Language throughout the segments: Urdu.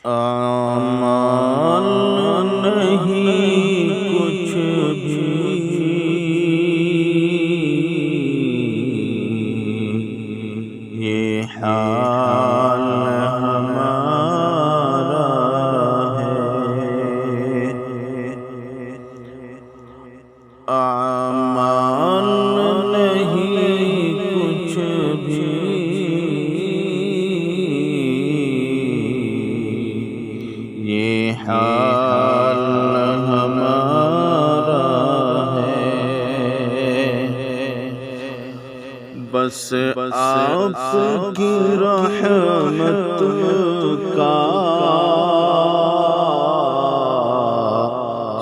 اعمال نہیں کچھ بھی، یہ حال ہمارا ہے۔ اعمال نہیں کچھ بھی، یہ حال ہمارا ہے۔ بس آپ کی رحمت کا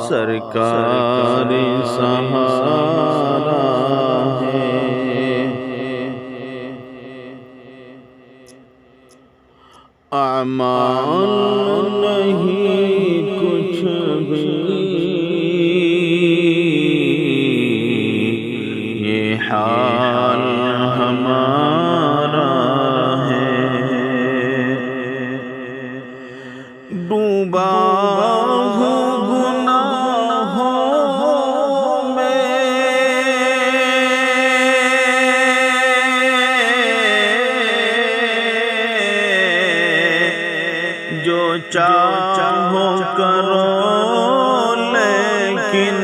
سرکار سہارا ہے۔ اعمال نہیں کچھ بھی، یہ حال ہمارا ہے۔ ڈوبا ہوں گناہوں میں، جو چاہو کرو لیکن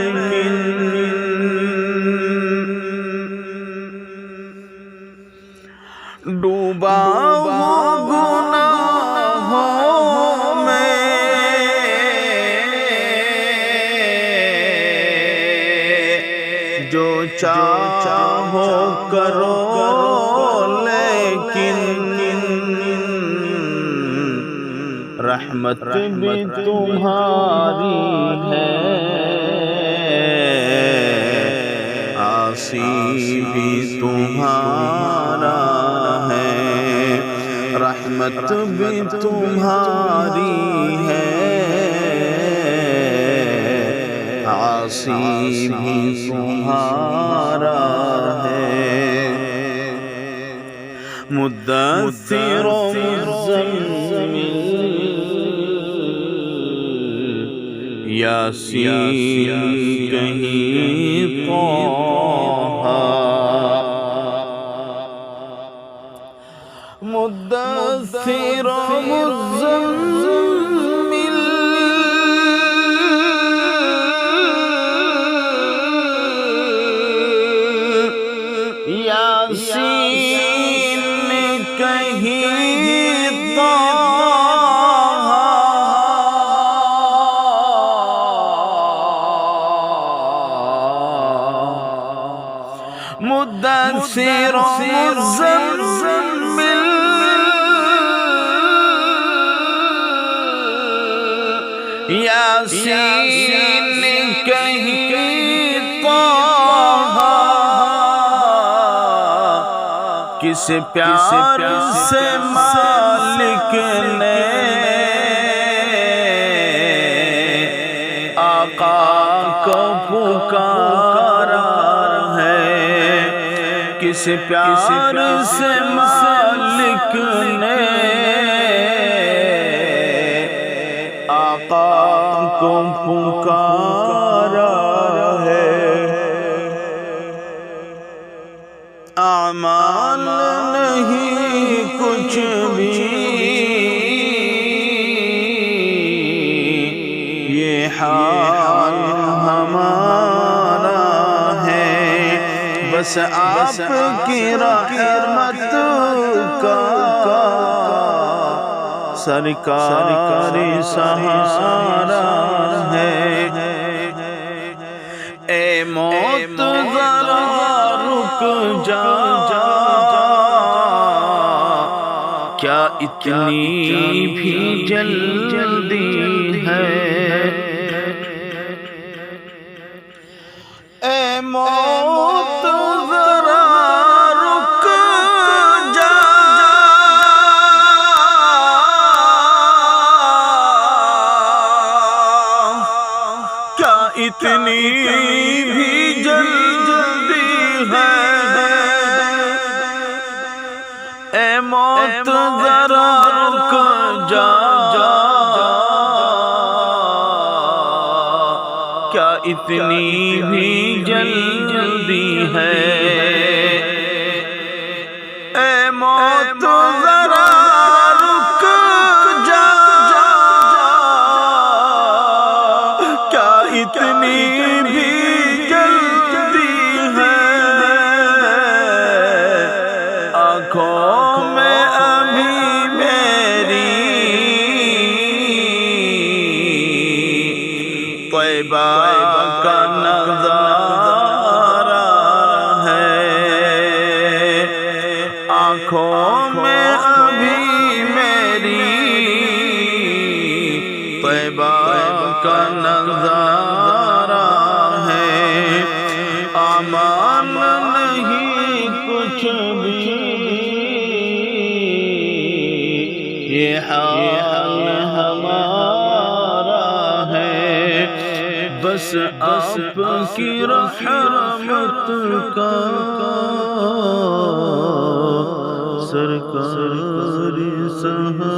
ڈوبا ہوں گناہوں میں، جو چاہو کرو لیکن رحمت بھی تمہاری ہے، عاصی بھی تمہارا ہے۔ رحمت بھی تمہاری ہے، عاصی بھی تمہارا ہے۔ مدثر و مزمل، یاسین کہیں طہ، مدثر و مزمل، یاسین کہیں طہ، مدثر و مزمل، یاسین کہیں طہ، کس پیار سے مالک نے آقا کو پکارا ہے، کس پیار سے مالک نے آقا کو پکارا ہے۔ اعمال نہیں کچھ بھی، یہ حال ہمارا ہے۔ بس آپ کی رحمت کا سرکار سہارا ہے۔ اے موت ذرا رک جا، کیا اتنی بھی جلدی ہے؟ اے موت ذرا رک جا، کیا اتنی بھی جلدی ہے؟ اے موت ذرا رک جا، کا نظارہ ہے، امان نہیں کچھ بھی، یہ حال ہمارا ہے، بس آپ کی رحمت کا سرکاری سہارا